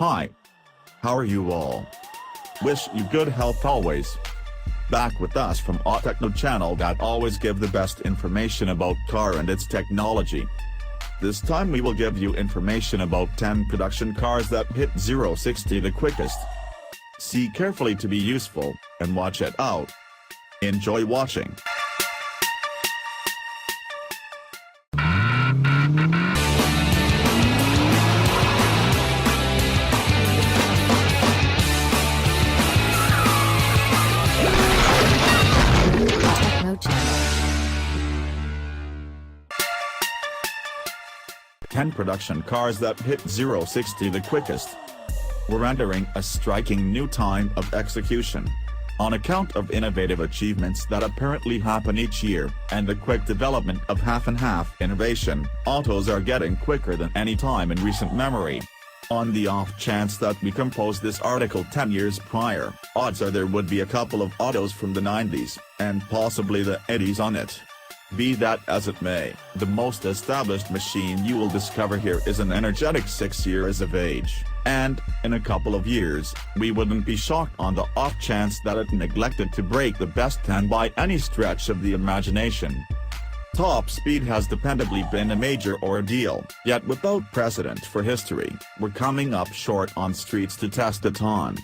Hi. How are you all? Wish you good health always. Back with us from Autechno channel that always give the best information about car and its technology. This time we will give you information about 10 production cars that hit 0-60 the quickest. See carefully to be useful, and watch it out. Enjoy watching. Autechno channel. 10 production cars that hit 0-60 the quickest. We're entering a striking new time of execution. On account of innovative achievements that apparently happen each year, and the quick development of half-and-half innovation, autos are getting quicker than any time in recent memory. On the off chance that we composed this article 10 years prior, odds are there would be a couple of autos from the 90s, and possibly the 80s on it. Be that as it may, the most established machine you will discover here is an energetic 6 years of age, and, in a couple of years, we wouldn't be shocked on the off chance that it neglected to break the best 10 by any stretch of the imagination. Top speed has dependably been a major ordeal, yet without precedent for history, we're coming up short on streets to test it on.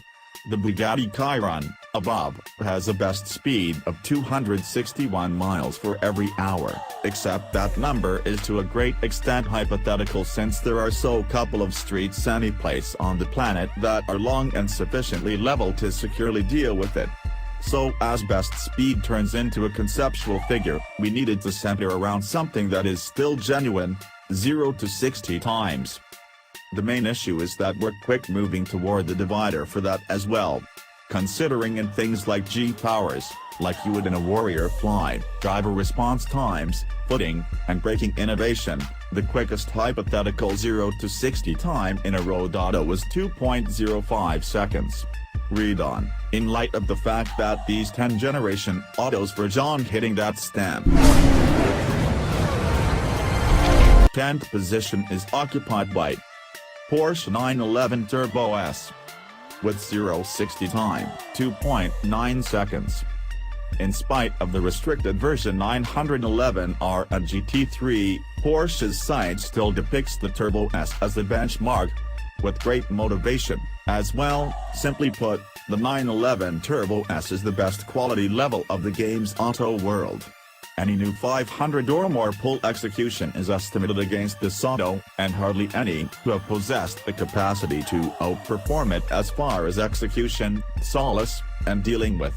The Bugatti Chiron, above, has a best speed of 261 miles for every hour, except that number is to a great extent hypothetical since there are so couple of streets anyplace on the planet that are long and sufficiently level to securely deal with it. So as best speed turns into a conceptual figure, we needed to center around something that is still genuine, 0-60 times. The main issue is that we're quick moving toward the divider for that as well. Considering in things like G-powers, like you would in a Warrior fly, driver response times, footing, and braking innovation, the quickest hypothetical 0-60 time in a road auto was 2.05 seconds. Read on, in light of the fact that these 10 generation autos verge on hitting that stamp. 10th position is occupied by Porsche 911 Turbo S. With 0-60 time, 2.9 seconds. In spite of the restricted version 911R and GT3, Porsche's site still depicts the Turbo S as the benchmark. With great motivation, as well. Simply put, the 911 Turbo S is the best quality level of the game's auto world. Any new 500 or more pull execution is estimated against this auto, and hardly any who have possessed the capacity to outperform it as far as execution, solace, and dealing with.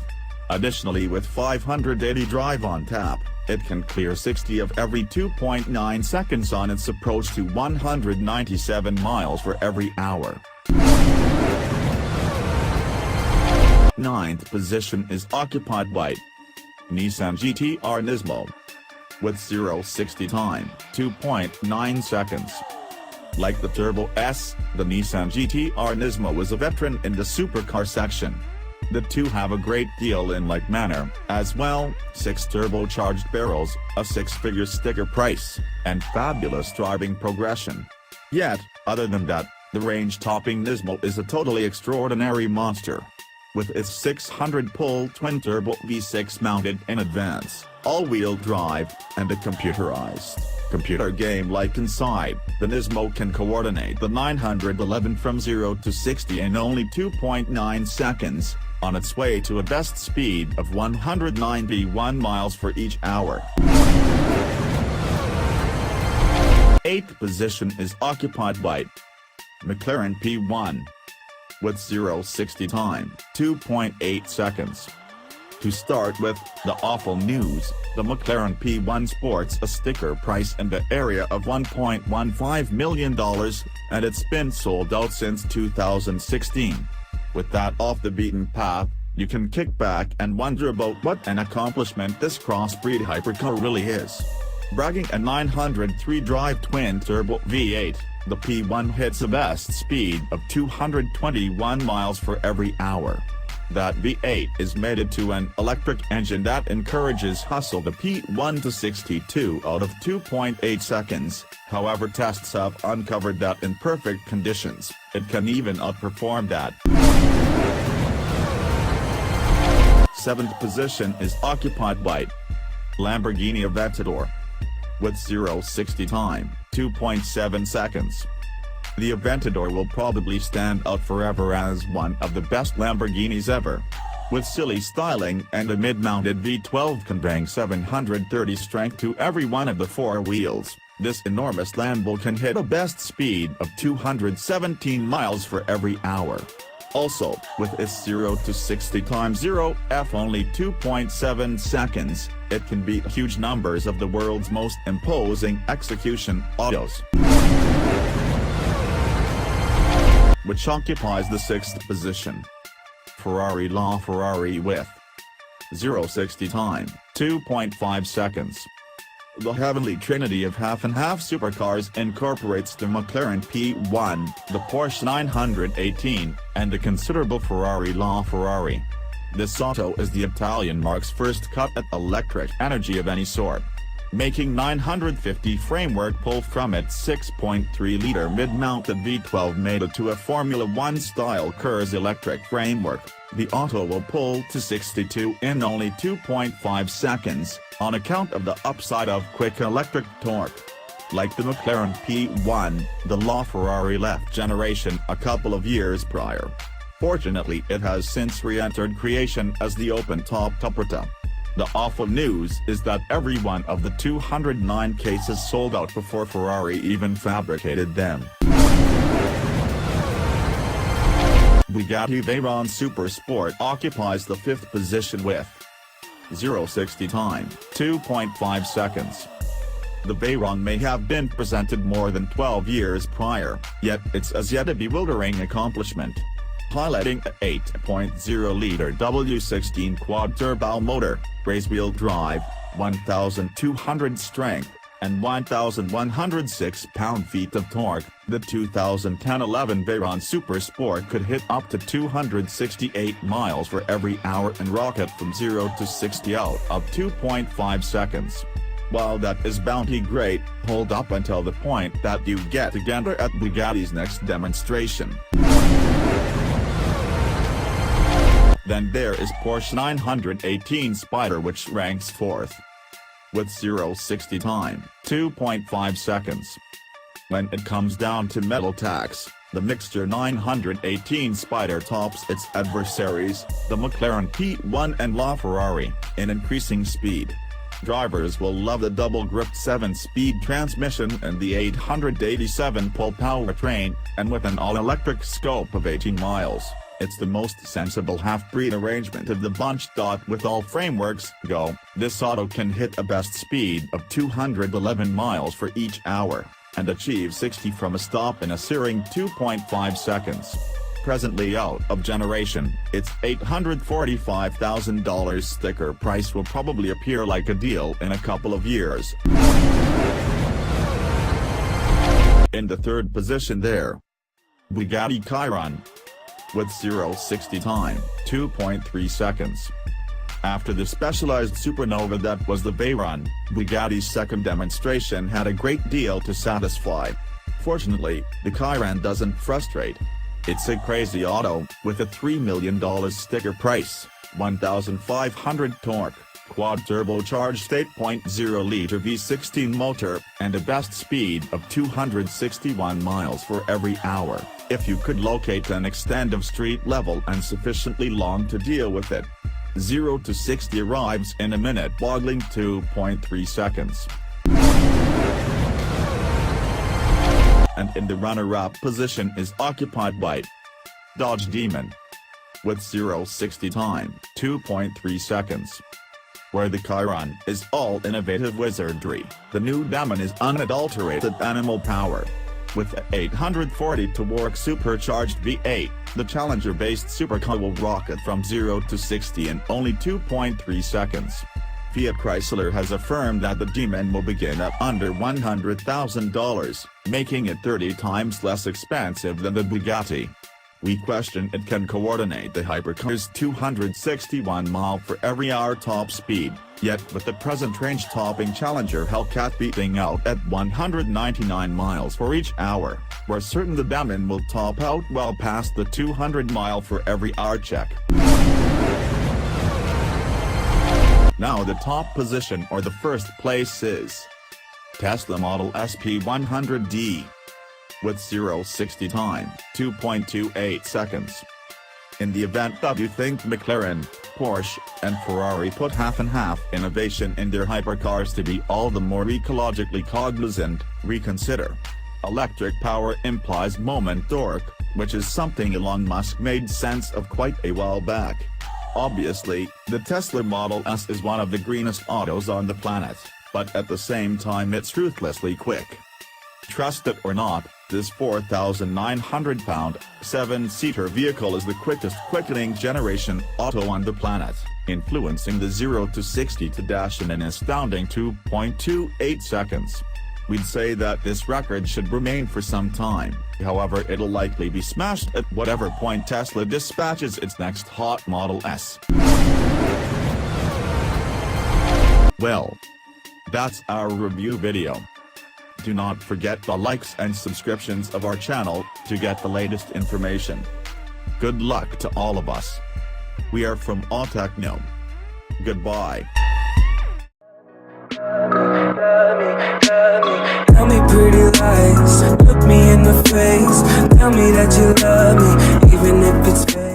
Additionally, with 580 drive on tap, it can clear 60 of every 2.9 seconds on its approach to 197 miles for every hour. 9th position is occupied by Nissan GTR Nismo. With 0-60 time, 2.9 seconds. Like the Turbo S, the Nissan GTR Nismo is a veteran in the supercar section. The two have a great deal in like manner, as well, 6 turbocharged barrels, a 6-figure sticker price, and fabulous driving progression. Yet, other than that, the range-topping Nismo is a totally extraordinary monster. With its 600-pull twin-turbo V6 mounted in advance, all-wheel drive, and a computer game-like inside, the Nismo can coordinate the 911 from 0-60 in only 2.9 seconds, on its way to a best speed of 191 miles for each hour. 8th position is occupied by McLaren P1. With 0-60 time, 2.8 seconds. To start with, the awful news, the McLaren P1 sports a sticker price in the area of $1.15 million, and it's been sold out since 2016. With that off the beaten path, you can kick back and wonder about what an accomplishment this crossbreed hypercar really is. Bragging a 903 drive twin-turbo V8, the P1 hits a best speed of 221 miles for every hour. That V8 is mated to an electric engine that encourages hustle the P1 to 62 out of 2.8 seconds, however tests have uncovered that in perfect conditions, it can even outperform that. 7th position is occupied by Lamborghini Aventador. With 0-60 time, 2.7 seconds. The Aventador will probably stand out forever as one of the best Lamborghinis ever. With silly styling and a mid-mounted V12 conveying 730 strength to every one of the four wheels, this enormous Lambo can hit a best speed of 217 miles for every hour. Also, with its 0-60 times 0 f only 2.7 seconds, it can beat huge numbers of the world's most imposing execution autos. Which occupies the 6th position. Ferrari LaFerrari with 0-60 time, 2.5 seconds. The heavenly trinity of half-and-half supercars incorporates the McLaren P1, the Porsche 918, and the considerable Ferrari LaFerrari. This auto is the Italian marque's first cut at electric energy of any sort, making 950 framework pull from its 6.3-liter mid-mounted V12 mated to a Formula 1-style KERS electric framework. The auto will pull to 62 in only 2.5 seconds, on account of the upside of quick electric torque. Like the McLaren P1, the LaFerrari left generation a couple of years prior. Fortunately, it has since re-entered creation as the open-top Toprata. The awful news is that every one of the 209 cases sold out before Ferrari even fabricated them. Bugatti Veyron Super Sport occupies the 5th position with 0-60 time, 2.5 seconds. The Veyron may have been presented more than 12 years prior, yet it's as yet a bewildering accomplishment. Highlighting a 8.0-liter W16 quad-turbo motor, race-wheel drive, 1,200 strength, and 1,106 pound-feet of torque, the 2010-11 Veyron Super Sport could hit up to 268 miles for every hour and rocket from 0-60 out of 2.5 seconds. While that is bounty great, hold up until the point that you get together at Bugatti's next demonstration. Then there is Porsche 918 Spider, which ranks 4th. With 0-60 time, 2.5 seconds. When it comes down to metal tax, the Mixture 918 Spider tops its adversaries, the McLaren P1 and LaFerrari, in increasing speed. Drivers will love the double-gripped 7-speed transmission and the 887 pole powertrain, and with an all-electric scope of 18 miles, it's the most sensible half-breed arrangement of the bunch. With all frameworks go, this auto can hit a best speed of 211 miles for each hour, and achieve 60 from a stop in a searing 2.5 seconds. Presently out of generation, its $845,000 sticker price will probably appear like a deal in a couple of years. In the 3rd position there, Bugatti Chiron. With 0-60 time, 2.3 seconds. After the specialized supernova that was the Veyron, Bugatti's second demonstration had a great deal to satisfy. Fortunately, the Chiron doesn't frustrate. It's a crazy auto, with a $3 million sticker price, 1,500 torque, quad-turbocharged 8.0-liter V16 motor, and a best speed of 261 miles for every hour, if you could locate an extent of street level and sufficiently long to deal with it. 0-60 arrives in a minute, boggling 2.3 seconds. And in the runner-up position is occupied by Dodge Demon. With 0-60 time, 2.3 seconds. Where the Chiron is all innovative wizardry, the new Demon is unadulterated animal power. With a 840 torque supercharged V8, the Challenger-based supercar will rocket from 0-60 in only 2.3 seconds. Fiat Chrysler has affirmed that the Demon will begin at under $100,000, making it 30 times less expensive than the Bugatti. We question it can coordinate the hypercar's 261 mph top speed, yet with the present range-topping Challenger Hellcat beating out at 199 mph, we're certain the Demon will top out well past the 200 mph check. Now the top position or the first place is Tesla Model S P100D. With 0-60 time, 2.28 seconds. In the event that you think McLaren, Porsche, and Ferrari put half-and-half innovation in their hypercars to be all the more ecologically cognizant, reconsider. Electric power implies moment torque, which is something Elon Musk made sense of quite a while back. Obviously, the Tesla Model S is one of the greenest autos on the planet, but at the same time it's ruthlessly quick. Trust it or not, this 4,900-pound, 7-seater vehicle is the quickest quickening generation auto on the planet, influencing the 0-60 to dash in an astounding 2.28 seconds. We'd say that this record should remain for some time, however it'll likely be smashed at whatever point Tesla dispatches its next hot Model S. Well, that's our review video. Do not forget the likes and subscriptions of our channel to get the latest information. Good luck to all of us. We are from Autechno. Goodbye. Tell me pretty lies, look me in the face, tell me that you love me, even if it's fake.